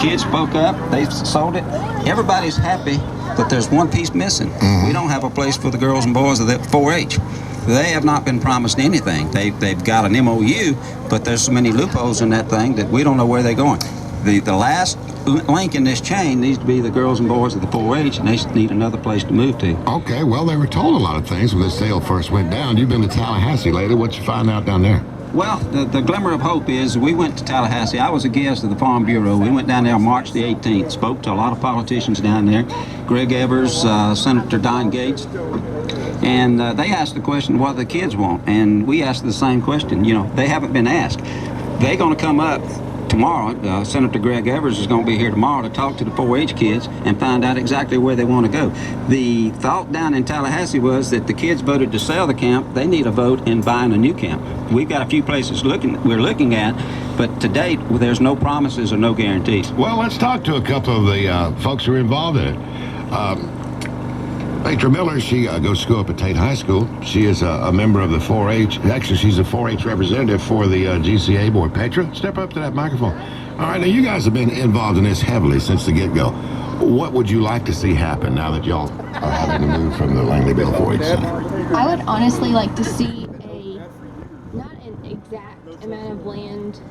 kids spoke up. They sold it. Everybody's happy, but there's one piece missing. We don't have a place for the girls and boys of the 4-H. They have not been promised anything. They've got an MOU, but there's so many loopholes in that thing that we don't know where they're going. The last link in this chain needs to be the girls and boys of the 4-H, and they need another place to move to. Okay, well, they were told a lot of things when this sale first went down. You've been to Tallahassee lately. What you find out down there? Well, the glimmer of hope is we went to Tallahassee. I was a guest of the Farm Bureau. We went down there on March the 18th, spoke to a lot of politicians down there, Greg Evers, Senator Don Gates, and they asked the question, what do the kids want? And we asked the same question. You know, they haven't been asked. They're going to come up tomorrow. Senator Greg Evers is going to be here tomorrow to talk to the 4-H kids and find out exactly where they want to go. The thought down in Tallahassee was that the kids voted to sell the camp. They need a vote in buying a new camp. We've got a few places we're looking at, but to date, there's no promises or no guarantees. Well, let's talk to a couple of the folks who are involved in it. Petra Miller, she goes to school up at Tate High School. She is a member of the 4-H. Actually, she's a 4-H representative for the GCA board. Petra, step up to that microphone. All right, now you guys have been involved in this heavily since the get-go. What would you like to see happen now that y'all are having to move from the Langley Bell 4-H Center? I would honestly like to see not an exact amount of land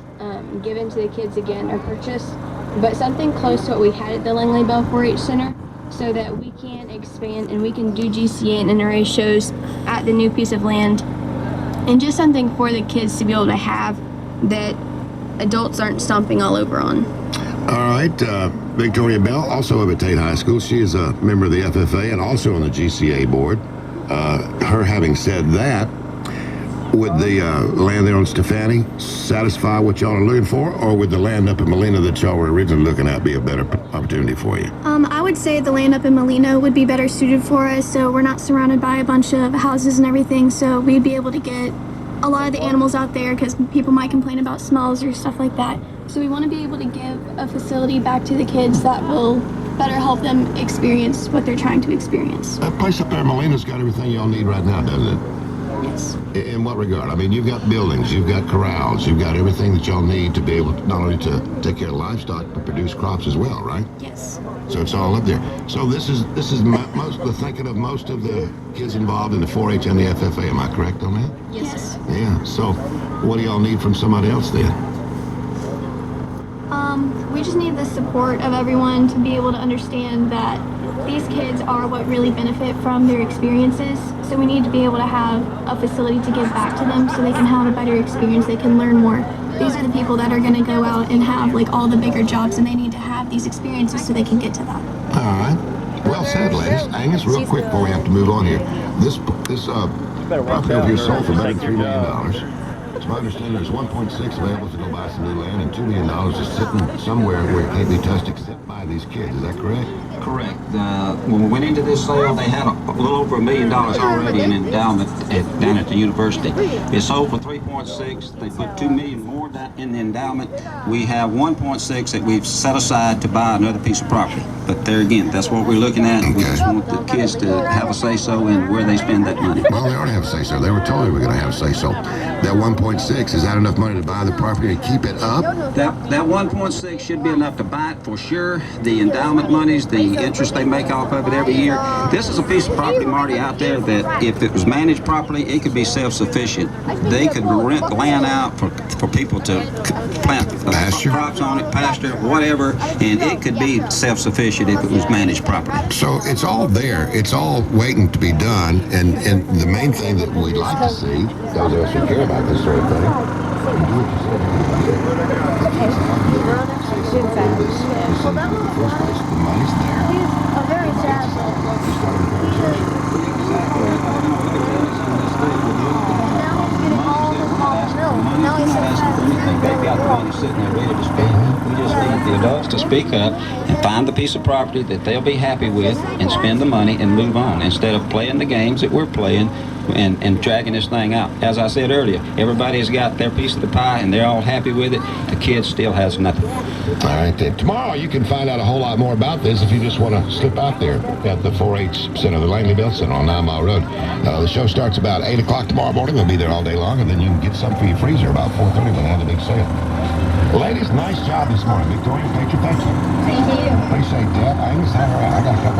given to the kids again or purchased, but something close to what we had at the Langley Bell 4-H Center, so that we can expand and we can do GCA and NRA shows at the new piece of land, and just something for the kids to be able to have that adults aren't stomping all over on. All right, Victoria Bell, also up at Tate High School. She is a member of the FFA and also on the GCA board. Her having said that, would the land there on Stefani satisfy what y'all are looking for, or would the land up in Molina that y'all were originally looking at be a better opportunity for you? I would say the land up in Molina would be better suited for us, so we're not surrounded by a bunch of houses and everything, so we'd be able to get a lot of the animals out there, because people might complain about smells or stuff like that. So we want to be able to give a facility back to the kids that will better help them experience what they're trying to experience. That place up there in Molina's got everything y'all need right now, doesn't it? Yes. In what regard? I mean, you've got buildings, you've got corrals, you've got everything that y'all need to be able to not only to take care of livestock, but produce crops as well, right? Yes. So it's all up there. So this is most the thinking of most of the kids involved in the 4-H and the FFA. Am I correct on that? Yes. Yeah. So what do y'all need from somebody else then? We just need the support of everyone to be able to understand that these kids are what really benefit from their experiences. So we need to be able to have a facility to give back to them so they can have a better experience, they can learn more. These are the people that are going to go out and have like all the bigger jobs, and they need to have these experiences so they can get to that. All right. Well said, ladies. Angus, real quick before we have to move on here. This property over here sold for about $3 million. It's my understanding there's 1.6 available to go buy some new land, and $2 million is sitting somewhere where it can't be touched except by these kids. Is that correct? Correct. When we went into this sale, they had a little over $1 million already in endowment down at the university. It sold for 3.6. They put $2 million more in the endowment. We have 1.6 that we've set aside to buy another piece of property. But there again, that's what we're looking at. We just want the kids to have a say-so in where they spend that money. Well, they already have a say-so. They were told they were going to have a say-so. That 1.6, is that enough money to buy the property and keep it up? That 1.6 should be enough to buy it for sure. The endowment monies, the interest they make off of it every year. This is a piece of property, Marty, out there that if it was managed properly, it could be self-sufficient. They could rent land out for people to plant crops on it, pasture, whatever, and it could be self-sufficient if it was managed properly. So it's all there. It's all waiting to be done, and the main thing that we'd like to see, those of us who care about this sort of thing, the money's there. A very sad They've got the money sitting there ready to spend. We just need the adults to speak up and find the piece of property that they'll be happy with and spend the money and move on instead of playing the games that we're playing and dragging this thing out. As I said earlier, everybody's got their piece of the pie and they're all happy with it. The kid still has nothing. All right, then. Tomorrow you can find out a whole lot more about this if you just want to slip out there at the 4-H Center, the Langley Bell Center on 9 Mile Road. The show starts about 8 o'clock tomorrow morning. We'll be there all day long, and then you can get some for your freezer about 4:30 when they have the big sale. Ladies, nice job this morning. Victoria, Petra, thank you. things. I got a couple